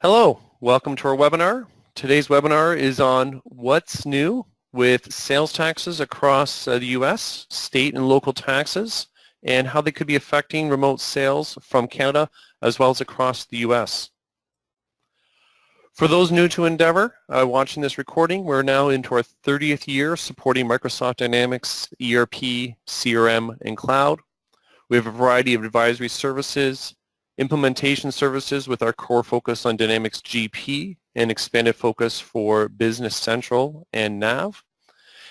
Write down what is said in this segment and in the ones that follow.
Hello, welcome to our webinar. Today's webinar is on what's new with sales taxes across the U.S., state and local taxes, and how they could be affecting remote sales from Canada as well as across the U.S. For those new to Endeavour watching this recording, we're now into our 30th year supporting Microsoft Dynamics, ERP, CRM, and cloud. We have a variety of advisory services, implementation services with our core focus on Dynamics GP and expanded focus for Business Central and Nav,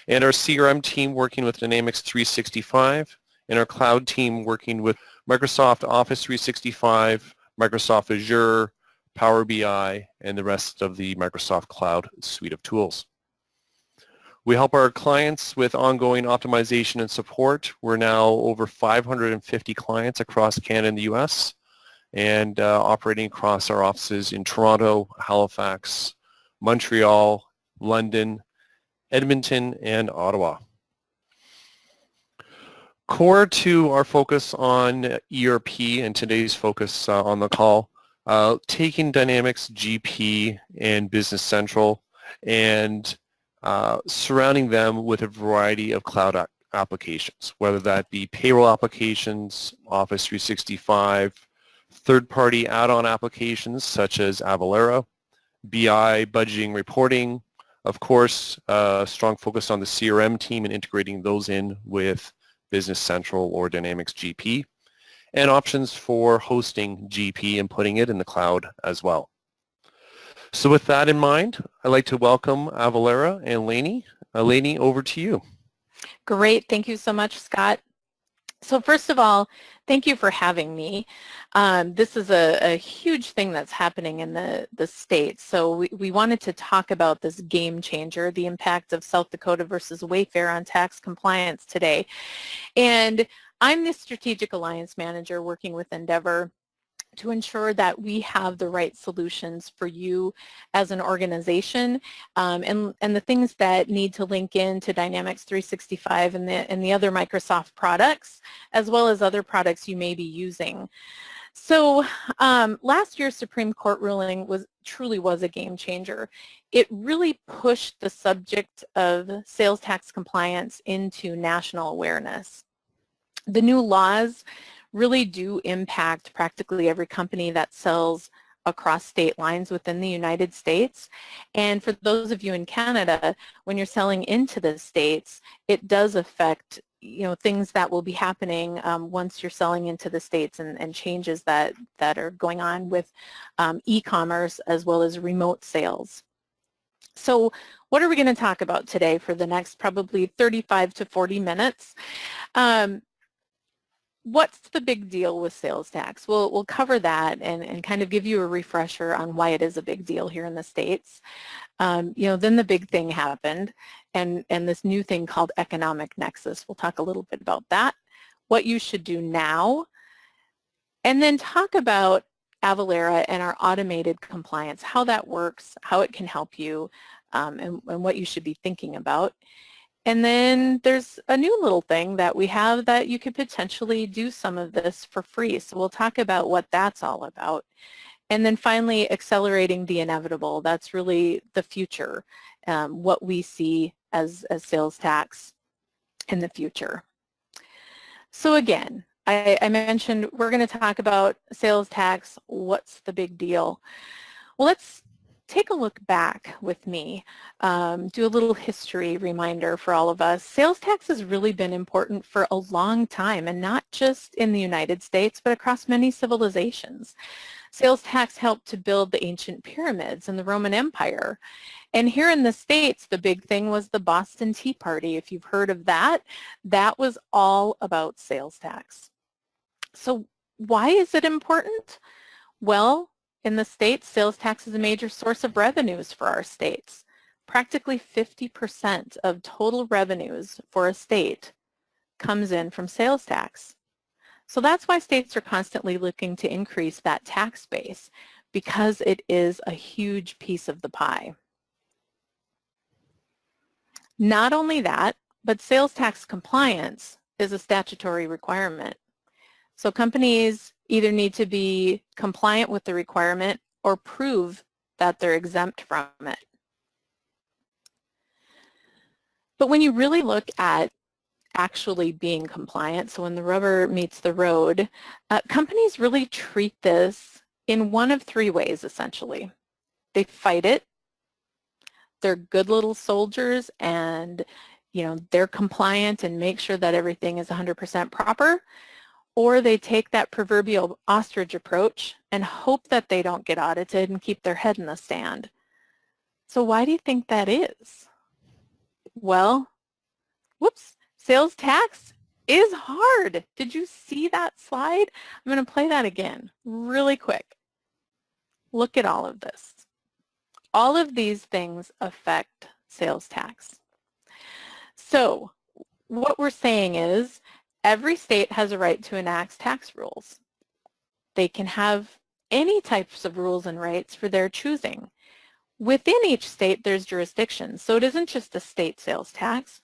and our CRM team working with Dynamics 365, and our cloud team working with Microsoft Office 365, Microsoft Azure, Power BI, and the rest of the Microsoft Cloud suite of tools. We help our clients with ongoing optimization and support. We're now over 550 clients across Canada and the US, and operating across our offices in Toronto, Halifax, Montreal, London, Edmonton, and Ottawa. Core to our focus on ERP and today's focus on the call, taking Dynamics GP and Business Central and surrounding them with a variety of cloud applications, whether that be payroll applications, Office 365, third-party add-on applications such as Avalara, BI, budgeting, reporting, of course, strong focus on the CRM team and integrating those in with Business Central or Dynamics GP, and options for hosting GP and putting it in the cloud as well. So with that in mind, I'd like to welcome Avalara and Lainey. Lainey, over to you. Great. Thank you so much, Scott. So first of all, thank you for having me. This is a huge thing that's happening in the States. So we wanted to talk about this game changer, the impact of South Dakota versus Wayfair on tax compliance today. And I'm the Strategic Alliance Manager working with Endeavour to ensure that we have the right solutions for you as an organization, and the things that need to link into Dynamics 365 and the other Microsoft products, as well as other products you may be using. So last year's Supreme Court ruling truly was a game changer. It really pushed the subject of sales tax compliance into national awareness. The new laws really do impact practically every company that sells across state lines within the United States. And for those of you in Canada, when you're selling into the States, it does affect things that will be happening once you're selling into the States, and changes that are going on with e-commerce as well as remote sales. So what are we going to talk about today for the next probably 35 to 40 minutes? What's the big deal with sales tax? We'll cover that and kind of give you a refresher on why it is a big deal here in the States. Then the big thing happened, and this new thing called economic nexus. We'll talk a little bit about that, what you should do now, and then talk about Avalara and our automated compliance, how that works, how it can help you, and what you should be thinking about. And then there's a new little thing that we have that you could potentially do some of this for free. So we'll talk about what that's all about. And then finally, accelerating the inevitable. That's really the future, what we see as sales tax in the future. So again, I mentioned we're going to talk about sales tax. What's the big deal? Well, let's take a look back with me, do a little history reminder for all of us. Sales tax has really been important for a long time, and not just in the United States, but across many civilizations. Sales tax helped to build the ancient pyramids in the Roman Empire. And here in the States, the big thing was the Boston Tea Party. If you've heard of that, that was all about sales tax. So why is it important? Well, in the States, sales tax is a major source of revenues for our states. Practically 50% of total revenues for a state comes in from sales tax. So that's why states are constantly looking to increase that tax base, because it is a huge piece of the pie. Not only that, but sales tax compliance is a statutory requirement. So companies either need to be compliant with the requirement or prove that they're exempt from it. But when you really look at actually being compliant, so when the rubber meets the road, companies really treat this in one of three ways, essentially. They fight it. They're good little soldiers, and they're compliant and make sure that everything is 100% proper. Or they take that proverbial ostrich approach and hope that they don't get audited and keep their head in the sand. So why do you think that is? Well, whoops, sales tax is hard. Did you see that slide? I'm going to play that again really quick. Look at all of this. All of these things affect sales tax. So what we're saying is every state has a right to enact tax rules. They can have any types of rules and rights for their choosing. Within each state, there's jurisdictions. So it isn't just a state sales tax.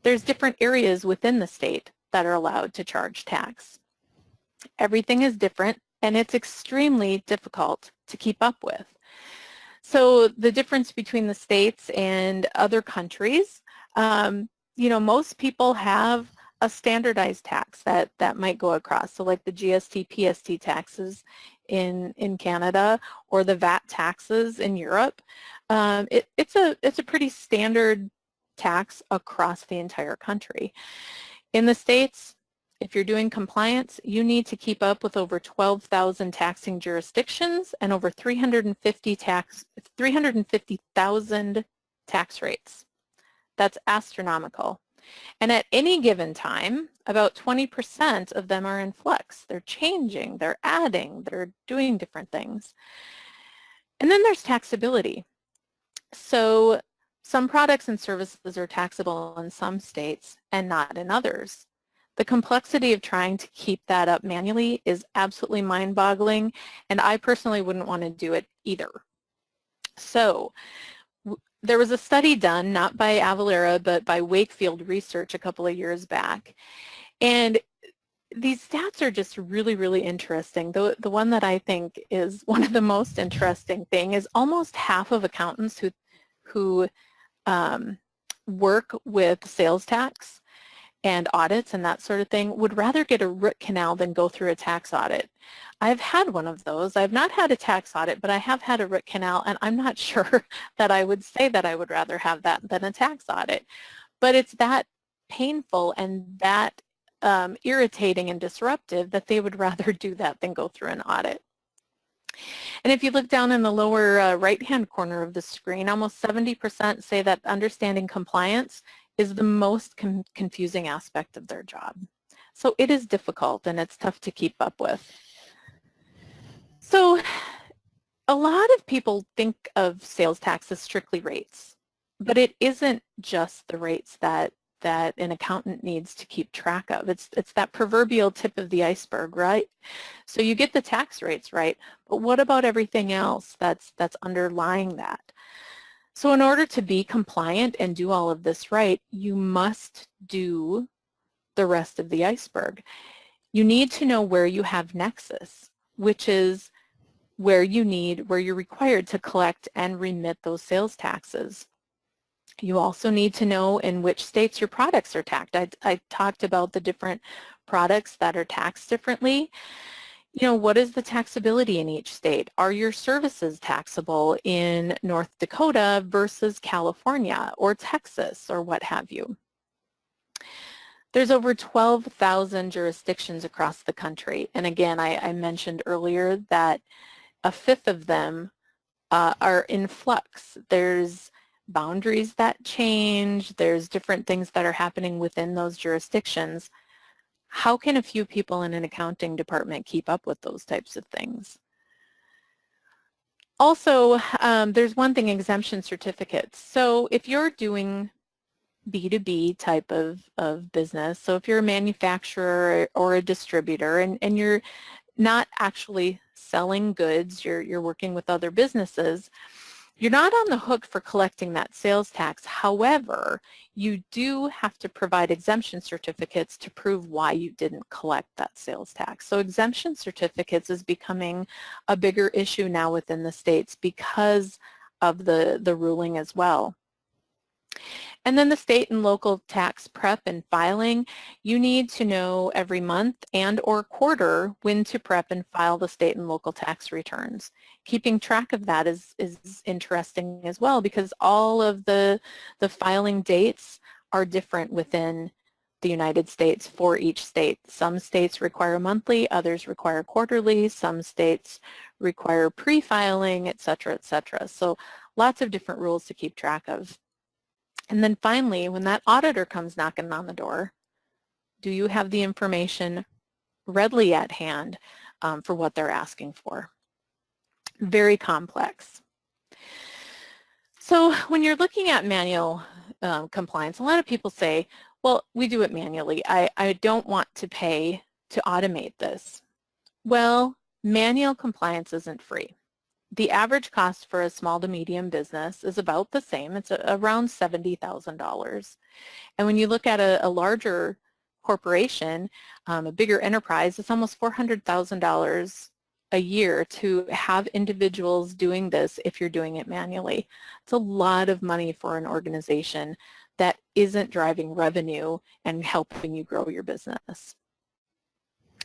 There's different areas within the state that are allowed to charge tax. Everything is different, and it's extremely difficult to keep up with. So the difference between the states and other countries, most people have a standardized tax that might go across. So like the GST, PST taxes in Canada, or the VAT taxes in Europe. It's a pretty standard tax across the entire country. In the States, if you're doing compliance, you need to keep up with over 12,000 taxing jurisdictions and over 350,000 tax rates. That's astronomical. And at any given time, about 20% of them are in flux. They're changing, they're adding, they're doing different things. And then there's taxability. So some products and services are taxable in some states and not in others. The complexity of trying to keep that up manually is absolutely mind-boggling, and I personally wouldn't want to do it either. So there was a study done, not by Avalara, but by Wakefield Research a couple of years back. And these stats are just really, really interesting. The one that I think is one of the most interesting thing is almost half of accountants who work with sales tax and audits and that sort of thing would rather get a root canal than go through a tax audit. I've had one of those. I've not had a tax audit, but I have had a root canal, and I'm not sure that I would say that I would rather have that than a tax audit. But it's that painful and that irritating and disruptive that they would rather do that than go through an audit. And if you look down in the lower right-hand corner of the screen, almost 70% say that understanding compliance is the most confusing aspect of their job. So it is difficult, and it's tough to keep up with. So a lot of people think of sales tax as strictly rates, but it isn't just the rates that an accountant needs to keep track of. It's that proverbial tip of the iceberg, right? So you get the tax rates right, but what about everything else that's underlying that? So in order to be compliant and do all of this right, you must do the rest of the iceberg. You need to know where you have Nexus, which is where you're required to collect and remit those sales taxes. You also need to know in which states your products are taxed. I talked about the different products that are taxed differently. What is the taxability in each state? Are your services taxable in North Dakota versus California or Texas or what have you? There's over 12,000 jurisdictions across the country. And again, I mentioned earlier that a fifth of them are in flux. There's boundaries that change. There's different things that are happening within those jurisdictions. How can a few people in an accounting department keep up with those types of things? Also, there's one thing, exemption certificates. So if you're doing B2B type of business, so if you're a manufacturer or a distributor and you're not actually selling goods, you're working with other businesses, You're not on the hook for collecting that sales tax. However, you do have to provide exemption certificates to prove why you didn't collect that sales tax. So exemption certificates is becoming a bigger issue now within the states because of the ruling as well. And then the state and local tax prep and filing, you need to know every month and or quarter when to prep and file the state and local tax returns. Keeping track of that is interesting as well, because all of the filing dates are different within the United States for each state. Some states require monthly, others require quarterly, some states require pre-filing, et cetera, et cetera. So lots of different rules to keep track of. And then finally, when that auditor comes knocking on the door, do you have the information readily at hand for what they're asking for? Very complex. So when you're looking at manual compliance, a lot of people say, well, we do it manually. I don't want to pay to automate this. Well, manual compliance isn't free. The average cost for a small to medium business is about the same. It's around $70,000. And when you look at a larger corporation, a bigger enterprise, it's almost $400,000 a year to have individuals doing this if you're doing it manually. It's a lot of money for an organization that isn't driving revenue and helping you grow your business.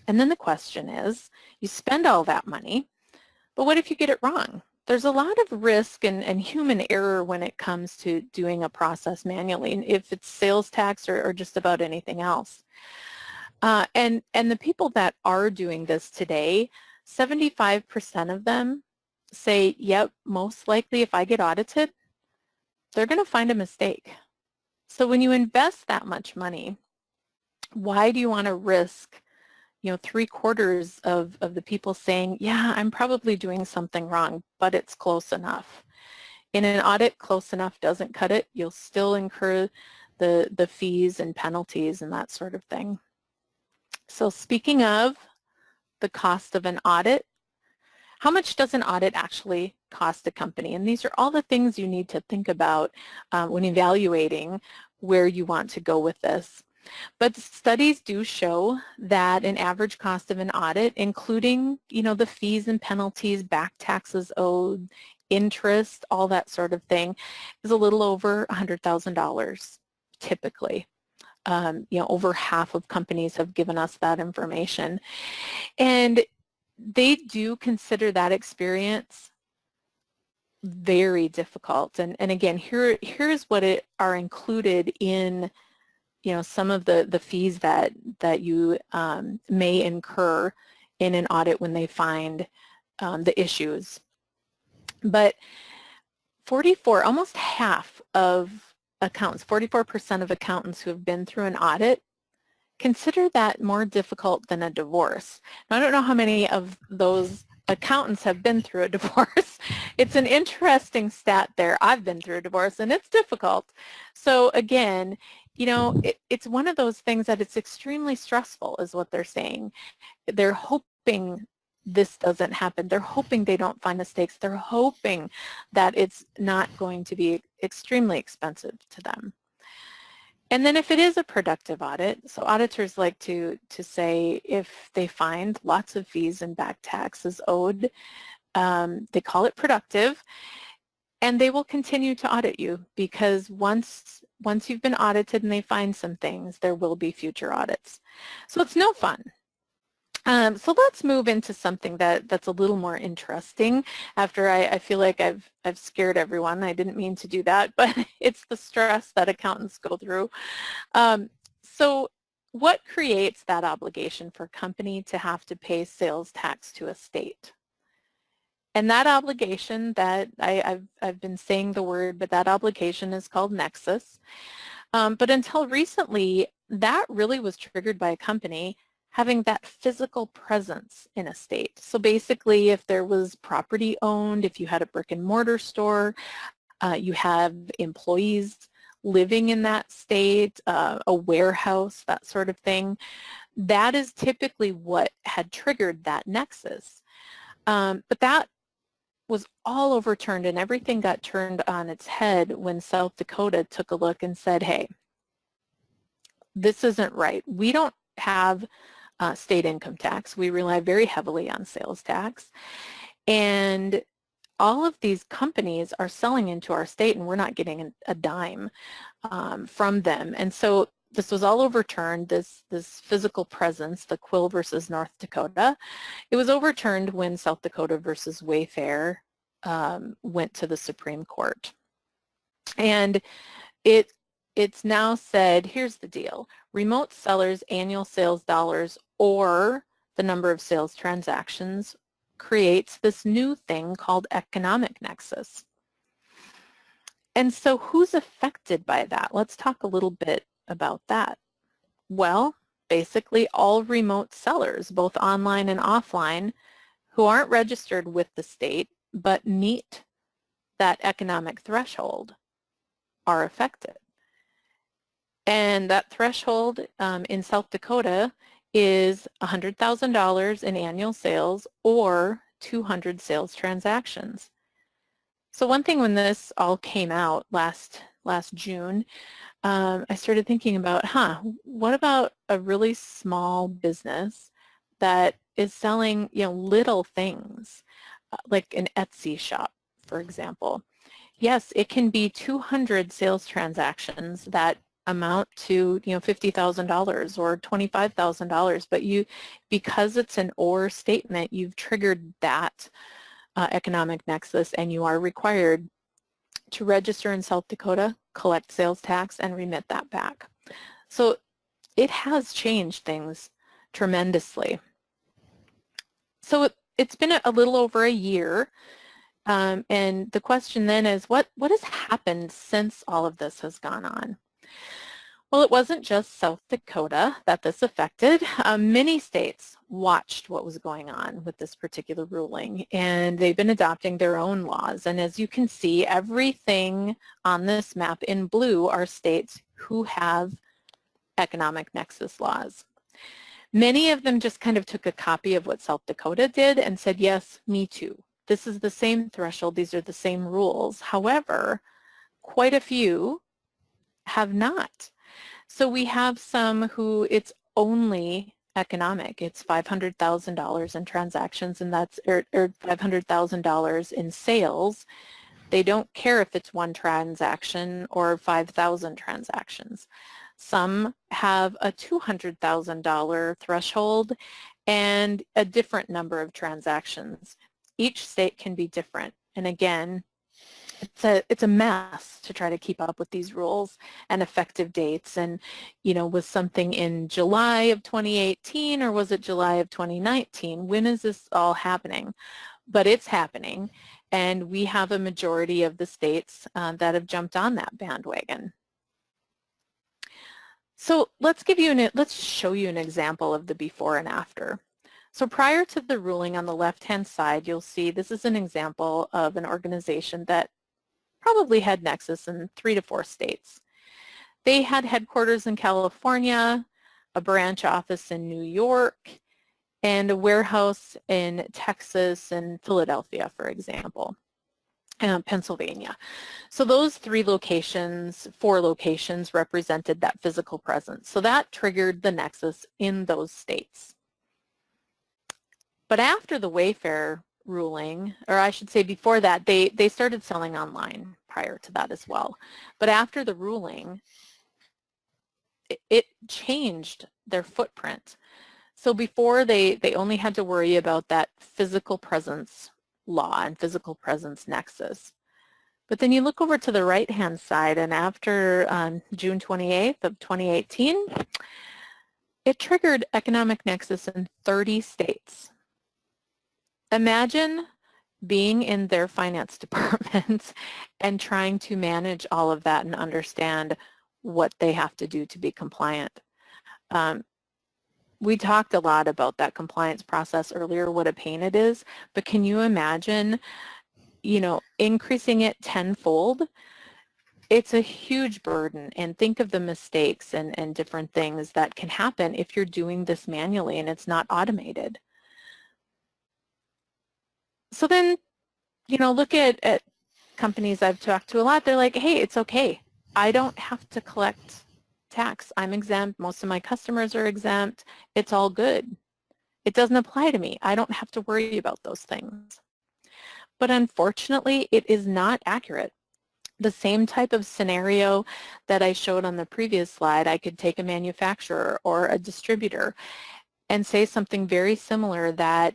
And then the question is, you spend all that money, but what if you get it wrong? There's a lot of risk and human error when it comes to doing a process manually, and if it's sales tax or just about anything else. And the people that are doing this today, 75% of them say, yep, most likely if I get audited, they're going to find a mistake. So when you invest that much money, why do you want to risk 3/4 of the people saying, yeah, I'm probably doing something wrong, but it's close enough. In an audit, close enough doesn't cut it. You'll still incur the fees and penalties and that sort of thing. So speaking of the cost of an audit, how much does an audit actually cost a company? And these are all the things you need to think about when evaluating where you want to go with this. But studies do show that an average cost of an audit, including, the fees and penalties, back taxes owed, interest, all that sort of thing, is a little over $100,000 typically. Over half of companies have given us that information. And they do consider that experience very difficult. And again, here's what are included in some of the fees that you may incur in an audit when they find the issues. But almost half of accountants, 44% of accountants who have been through an audit consider that more difficult than a divorce. Now, I don't know how many of those accountants have been through a divorce. It's an interesting stat there. I've been through a divorce and it's difficult. So again, it's one of those things that it's extremely stressful is what they're saying. They're hoping this doesn't happen. They're hoping they don't find mistakes. They're hoping that it's not going to be extremely expensive to them. And then if it is a productive audit, so auditors like to say if they find lots of fees and back taxes owed, they call it productive, and they will continue to audit you because once you've been audited and they find some things, there will be future audits. So it's no fun. So let's move into something that's a little more interesting after I feel like I've scared everyone. I didn't mean to do that, but it's the stress that accountants go through. So what creates that obligation for a company to have to pay sales tax to a state? And that obligation that I've been saying the word, but that obligation is called Nexus. But until recently, that really was triggered by a company having that physical presence in a state. So basically, if there was property owned, if you had a brick and mortar store, you have employees living in that state, a warehouse, that sort of thing, that is typically what had triggered that nexus. But that was all overturned and everything got turned on its head when South Dakota took a look and said, hey, this isn't right. We don't have state income tax. We rely very heavily on sales tax. And all of these companies are selling into our state and we're not getting a dime from them. And so this was all overturned, this physical presence, the Quill versus North Dakota. It was overturned when South Dakota versus Wayfair went to the Supreme Court. And it's now said, here's the deal, remote sellers' annual sales dollars or the number of sales transactions creates this new thing called economic nexus. And so who's affected by that? Let's talk a little bit about that. Well, basically all remote sellers, both online and offline, who aren't registered with the state but meet that economic threshold are affected. And that threshold in South Dakota is $100,000 in annual sales or 200 sales transactions. So one thing when this all came out last June, I started thinking about, what about a really small business that is selling, little things, like an Etsy shop, for example. Yes, it can be 200 sales transactions that amount to $50,000 or $25,000, but because it's an or statement, you've triggered that economic nexus, and you are required to register in South Dakota, collect sales tax, and remit that back. So it has changed things tremendously. So it's been a little over a year, and the question then is, what has happened since all of this has gone on? Well, it wasn't just South Dakota that this affected. Many states watched what was going on with this particular ruling, and they've been adopting their own laws. And as you can see, everything on this map in blue are states who have economic nexus laws. Many of them just kind of took a copy of what South Dakota did and said, yes, me too. This is the same threshold. These are the same rules. However, quite a few have not. So we have some who it's only economic. It's $500,000 in transactions, and that's or $500,000 in sales. They don't care if it's one transaction or 5,000 transactions. Some have a $200,000 threshold and a different number of transactions. Each state can be different. And again, it's a mess to try to keep up with these rules and effective dates. And, was something in July of 2018 or was it July of 2019? When is this all happening? But it's happening, and we have a majority of the states that have jumped on that bandwagon. So let's show you an example of the before and after. So prior to the ruling, on the left-hand side, you'll see this is an example of an organization that probably had Nexus in 3 to 4 states. They had headquarters in California, a branch office in New York, and a warehouse in Texas and Philadelphia, for example, and Pennsylvania. So those 4 locations represented that physical presence. So that triggered the Nexus in those states. But after the Wayfair ruling, or I should say before that, they started selling online prior to that as well. But after the ruling, it changed their footprint. So before they only had to worry about that physical presence law and physical presence nexus. But then you look over to the right-hand side, and after June 28th of 2018, it triggered economic nexus in 30 states. Imagine being in their finance department and trying to manage all of that and understand what they have to do to be compliant. We talked a lot about that compliance process earlier, what a pain it is, but can you imagine, increasing it tenfold? It's a huge burden, and think of the mistakes and different things that can happen if you're doing this manually and it's not automated. So then look at companies I've talked to a lot. They're like, hey, it's okay. I don't have to collect tax. I'm exempt. Most of my customers are exempt. It's all good. It doesn't apply to me. I don't have to worry about those things. But unfortunately, it is not accurate. The same type of scenario that I showed on the previous slide, I could take a manufacturer or a distributor and say something very similar that,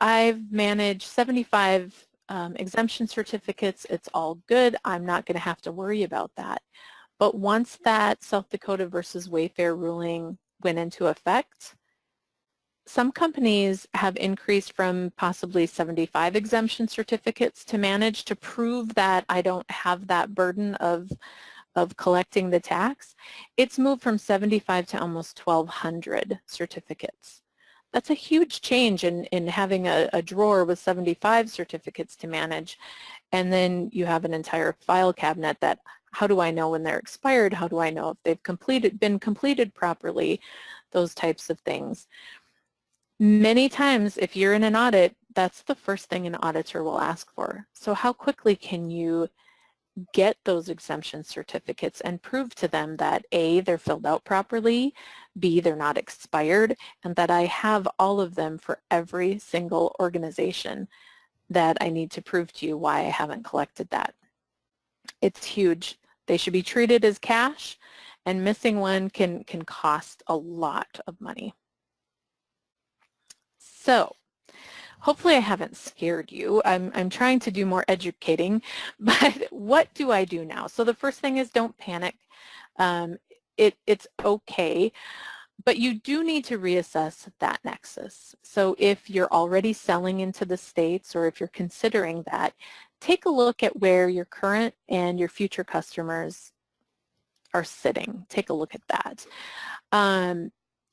I've managed 75 exemption certificates. It's all good. I'm not going to have to worry about that. But once that South Dakota versus Wayfair ruling went into effect, some companies have increased from possibly 75 exemption certificates to manage to prove that I don't have that burden of collecting the tax. It's moved from 75 to almost 1,200 certificates. That's a huge change in having a drawer with 75 certificates to manage, and then you have an entire file cabinet that, how do I know when they're expired? How do I know if they've been completed properly? Those types of things. Many times, if you're in an audit, that's the first thing an auditor will ask for. So how quickly can you get those exemption certificates and prove to them that A, they're filled out properly, B, they're not expired, and that I have all of them for every single organization that I need to prove to you why I haven't collected that. It's huge. They should be treated as cash, and missing one can cost a lot of money. So hopefully I haven't scared you. I'm trying to do more educating, but what do I do now? So the first thing is don't panic. It's okay, but you do need to reassess that nexus. So if you're already selling into the states, or if you're considering that, take a look at where your current and your future customers are sitting. Take a look at that.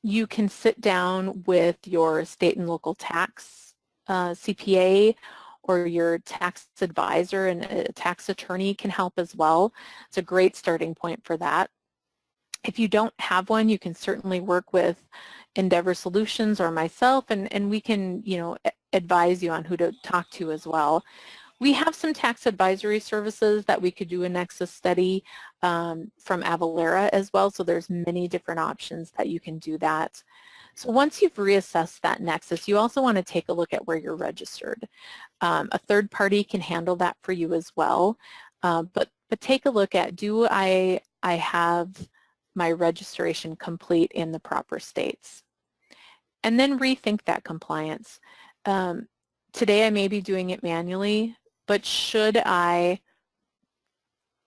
You can sit down with your state and local tax CPA, or your tax advisor, and a tax attorney can help as well. It's a great starting point for that. If you don't have one, you can certainly work with Endeavour Solutions or myself, and we can, advise you on who to talk to as well. We have some tax advisory services that we could do a Nexus study from Avalara as well, so there's many different options that you can do that. So once you've reassessed that nexus, you also want to take a look at where you're registered. A third party can handle that for you as well, but take a look at, do I have my registration complete in the proper states? And then rethink that compliance. Today I may be doing it manually, but should I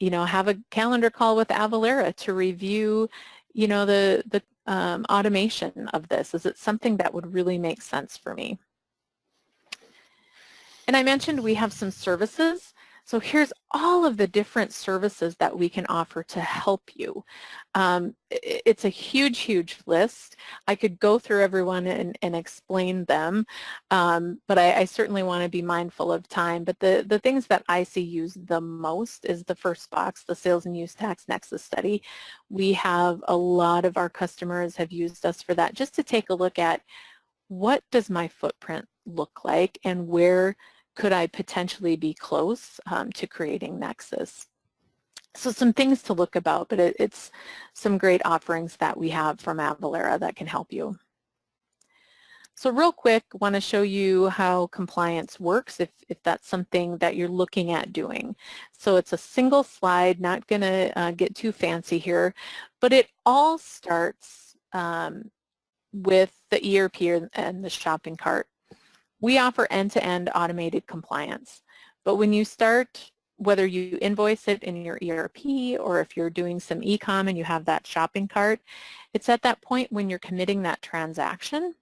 have a calendar call with Avalara to review the automation of this? Is it something that would really make sense for me? And I mentioned we have some services. So here's all of the different services that we can offer to help you. It's a huge, huge list. I could go through everyone and explain them, but I certainly want to be mindful of time. But the things that I see used the most is the first box, the Sales and Use Tax Nexus study. We have a lot of our customers have used us for that, just to take a look at what does my footprint look like, and where could I potentially be close to creating Nexus. So some things to look about, but it's some great offerings that we have from Avalara that can help you. So real quick, want to show you how compliance works if that's something that you're looking at doing. So it's a single slide, not going to get too fancy here, but it all starts with the ERP and the shopping cart. We offer end-to-end automated compliance, but when you start, whether you invoice it in your ERP or if you're doing some e-com and you have that shopping cart, it's at that point when you're committing that transaction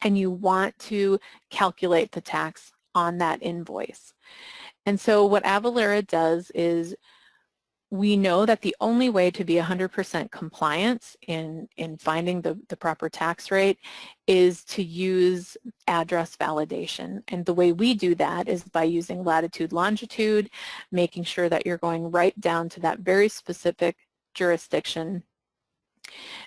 and you want to calculate the tax on that invoice. And so what Avalara does is, we know that the only way to be 100% compliant in finding the proper tax rate is to use address validation. And the way we do that is by using latitude, longitude, making sure that you're going right down to that very specific jurisdiction.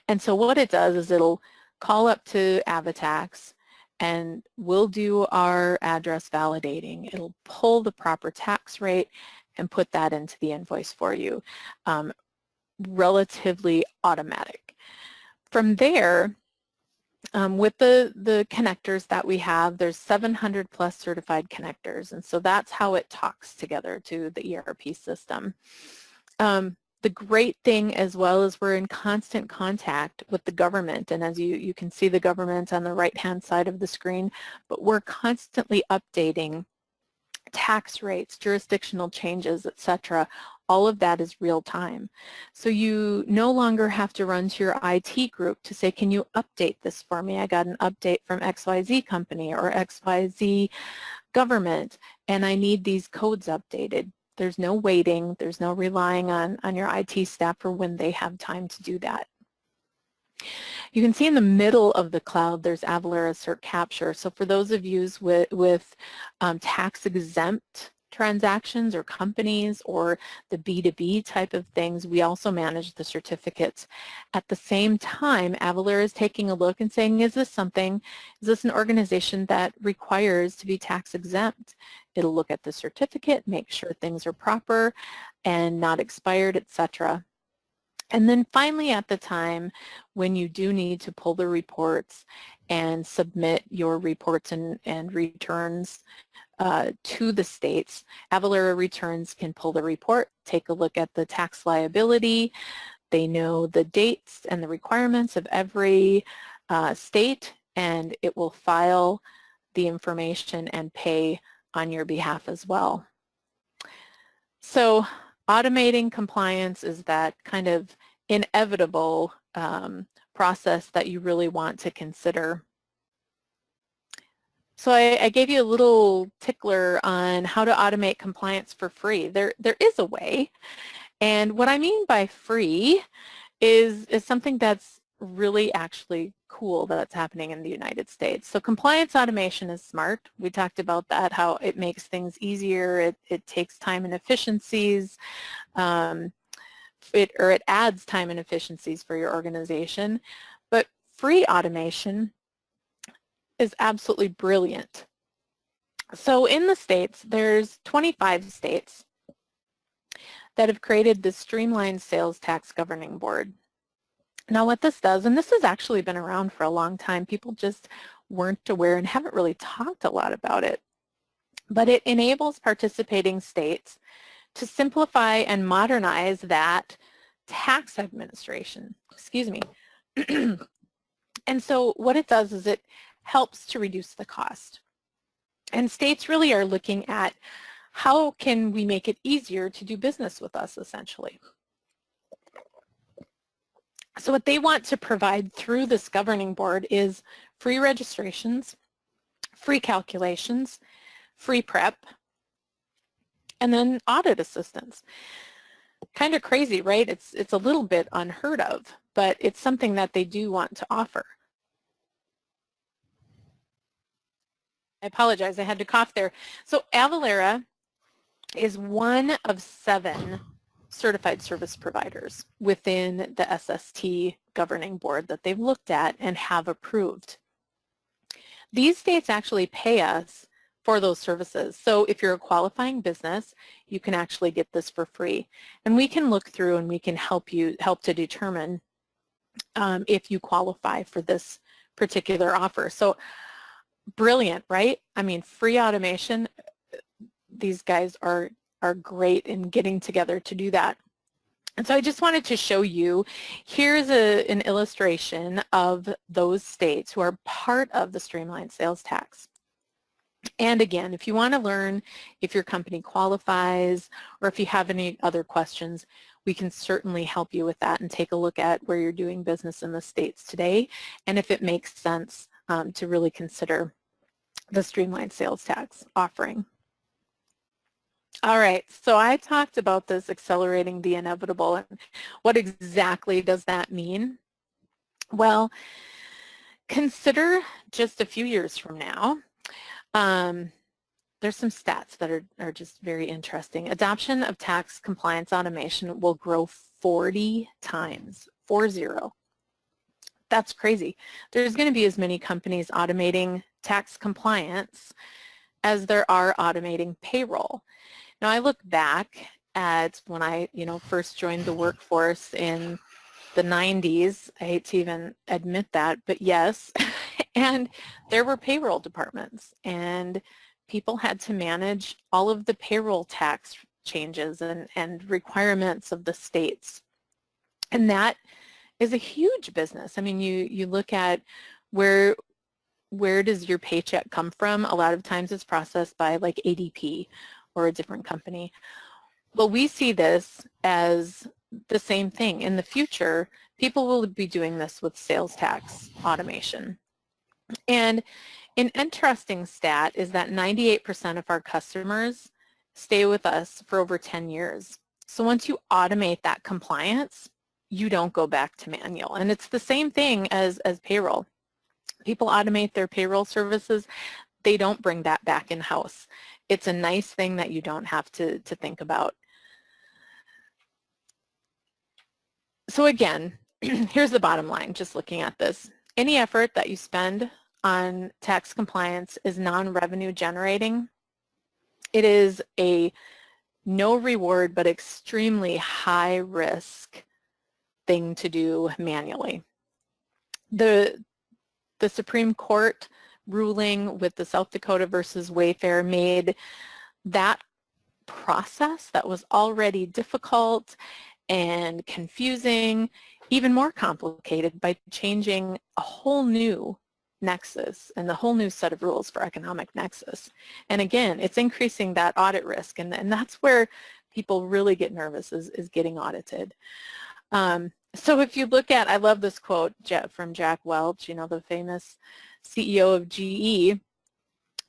And so what it does is it'll call up to AvaTax, and we'll do our address validating. It'll pull the proper tax rate and put that into the invoice for you. Relatively automatic. From there, with the connectors that we have, there's 700 plus certified connectors, and so that's how it talks together to the ERP system. The great thing as well is we're in constant contact with the government, and as you can see the government on the right-hand side of the screen, but we're constantly updating tax rates, jurisdictional changes, etc. All of that is real time. So you no longer have to run to your IT group to say, can you update this for me? I got an update from XYZ company or XYZ government, and I need these codes updated. There's no waiting, there's no relying on your IT staff for when they have time to do that. You can see in the middle of the cloud there's Avalara Cert Capture. So for those of you with tax-exempt transactions or companies or the B2B type of things, we also manage the certificates. At the same time, Avalara is taking a look and saying, is this an organization that requires to be tax exempt? It'll look at the certificate, make sure things are proper and not expired, etc. And then finally at the time when you do need to pull the reports and submit your reports and returns to the states, Avalara Returns can pull the report, take a look at the tax liability. They know the dates and the requirements of every state, and it will file the information and pay on your behalf as well. So automating compliance is that kind of inevitable process that you really want to consider. So I gave you a little tickler on how to automate compliance for free. There is a way, and what I mean by free is something that's really actually cool that's happening in the United States. So compliance automation is smart. We talked about that, how it makes things easier, it takes time and efficiencies, it adds time and efficiencies for your organization, but free automation is absolutely brilliant. So in the states, there's 25 states that have created the Streamlined Sales Tax Governing Board. Now what this does, and this has actually been around for a long time, people just weren't aware and haven't really talked a lot about it, but it enables participating states to simplify and modernize that tax administration, excuse me. And so what it does is it helps to reduce the cost. And states really are looking at how can we make it easier to do business with us, essentially. So what they want to provide through this governing board is free registrations, free calculations, free prep, and then audit assistance. Kind of crazy, right? It's a little bit unheard of, but it's something that they do want to offer. I apologize, I had to cough there. So Avalara is one of 7 certified service providers within the SST governing board that they've looked at and have approved. These states actually pay us for those services. So if you're a qualifying business, you can actually get this for free. And we can look through and we can help to determine if you qualify for this particular offer. So brilliant, right? I mean, free automation, these guys are great in getting together to do that. And so I just wanted to show you, here's an illustration of those states who are part of the Streamlined Sales Tax. And again, if you want to learn if your company qualifies or if you have any other questions, we can certainly help you with that and take a look at where you're doing business in the states today and if it makes sense to really consider the Streamlined Sales Tax offering. All right, so I talked about this accelerating the inevitable, and what exactly does that mean? Well, consider just a few years from now. There's some stats that are just very interesting. Adoption of tax compliance automation will grow 40 times, 40. That's crazy. There's going to be as many companies automating tax compliance as there are automating payroll. Now, I look back at when I, first joined the workforce in the 90s. I hate to even admit that, but yes. And there were payroll departments, and people had to manage all of the payroll tax changes and requirements of the states. And that is a huge business. I mean, you look at where does your paycheck come from? A lot of times it's processed by like ADP or a different company. Well, we see this as the same thing. In the future, people will be doing this with sales tax automation. And an interesting stat is that 98% of our customers stay with us for over 10 years. So once you automate that compliance, you don't go back to manual. And it's the same thing as payroll. People automate their payroll services. They don't bring that back in-house. It's a nice thing that you don't have to think about. So again, here's the bottom line, just looking at this. Any effort that you spend on tax compliance is non-revenue generating. It is a no reward but extremely high risk thing to do manually. The Supreme Court ruling with the South Dakota versus Wayfair made that process that was already difficult and confusing even more complicated by changing a whole new nexus and the whole new set of rules for economic nexus. And again, it's increasing that audit risk, and that's where people really get nervous is getting audited. So if you look at, I love this quote from Jack Welch, the famous CEO of GE,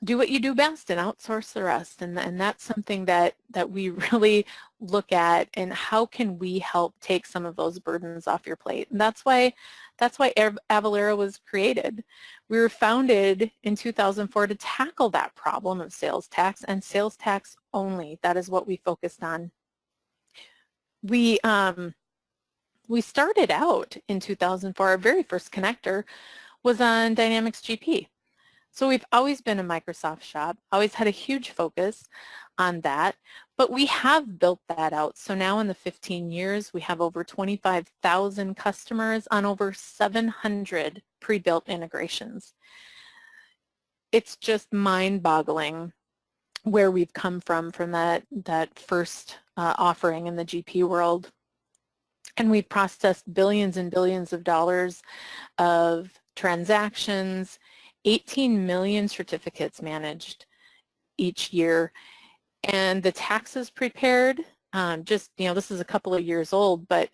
do what you do best and outsource the rest. And that's something that we really look at, and how can we help take some of those burdens off your plate. And that's why Avalara was created. We were founded in 2004 to tackle that problem of sales tax, and sales tax only. That is what we focused on. We started out in 2004, our very first connector was on Dynamics GP. So we've always been a Microsoft shop, always had a huge focus on that, but we have built that out. So now in the 15 years, we have over 25,000 customers on over 700 pre-built integrations. It's just mind-boggling where we've come from that first offering in the GP world. And we've processed billions and billions of dollars of transactions, 18 million certificates managed each year, and the taxes prepared, this is a couple of years old, but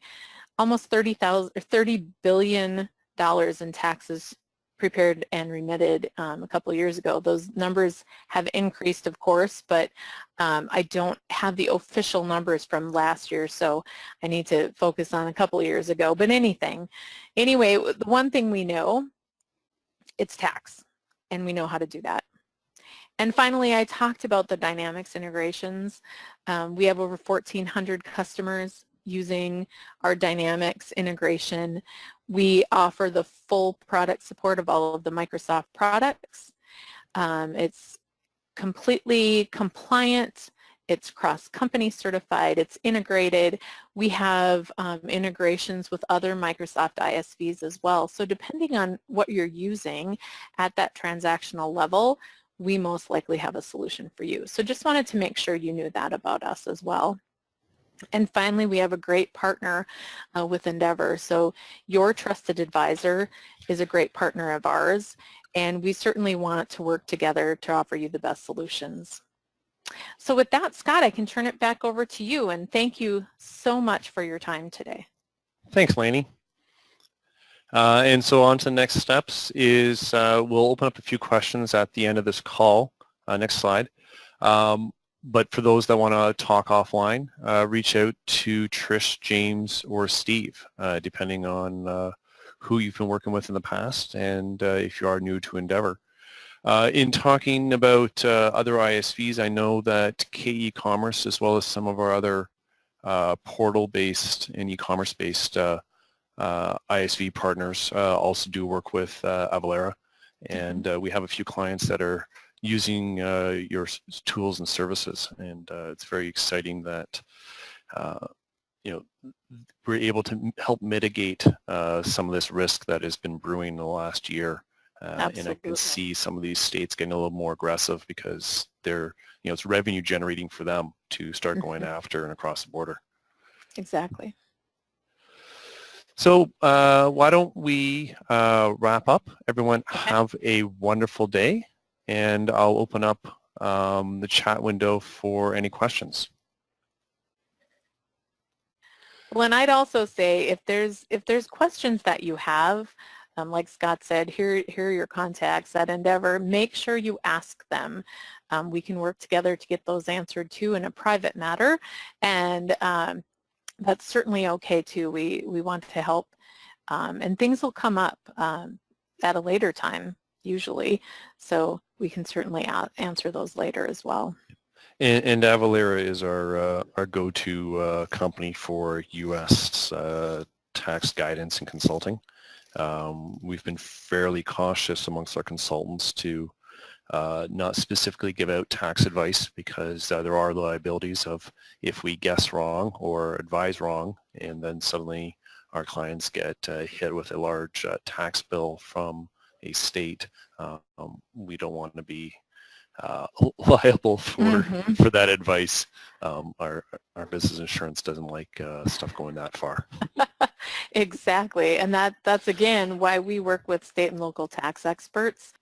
almost $30 billion in taxes prepared and remitted a couple of years ago. Those numbers have increased, of course, but I don't have the official numbers from last year, so I need to focus on a couple of years ago. But anyway, the one thing we know, it's tax, and we know how to do that. And finally, I talked about the Dynamics integrations. We have over 1,400 customers using our Dynamics integration. We offer the full product support of all of the Microsoft products. It's completely compliant. It's cross-company certified. It's integrated. We have integrations with other Microsoft ISVs as well. So depending on what you're using at that transactional level, we most likely have a solution for you. So just wanted to make sure you knew that about us as well. And finally, we have a great partner with Endeavour. So your trusted advisor is a great partner of ours, and we certainly want to work together to offer you the best solutions. So with that, Scott, I can turn it back over to you, and thank you so much for your time today. Thanks, Lainey. And so on to the next steps is we'll open up a few questions at the end of this call. Next slide. But for those that want to talk offline, reach out to Trish, James, or Steve, depending on who you've been working with in the past and if you are new to Endeavour. In talking about other ISVs, I know that K-e-commerce, as well as some of our other portal-based and e-commerce-based ISV partners also do work with Avalara, and we have a few clients that are using your tools and services, and it's very exciting that you know, we're able to help mitigate some of this risk that has been brewing in the last year. And I can see some of these states getting a little more aggressive because they're, it's revenue generating for them to start going after and across the border. Exactly. So why don't we wrap up? Everyone have a wonderful day, and I'll open up the chat window for any questions. Well, and I'd also say if there's questions that you have, like Scott said, here are your contacts at Endeavour. Make sure you ask them. We can work together to get those answered too in a private matter, and that's certainly okay too. We want to help, and things will come up at a later time usually, so we can certainly answer those later as well. And Avalara is our go-to company for U.S. Tax guidance and consulting. We've been fairly cautious amongst our consultants to not specifically give out tax advice because there are liabilities of if we guess wrong or advise wrong, and then suddenly our clients get hit with a large tax bill from a state. We don't want to be liable for that advice. Our business insurance doesn't like stuff going that far. Exactly, and that's again why we work with state and local tax experts.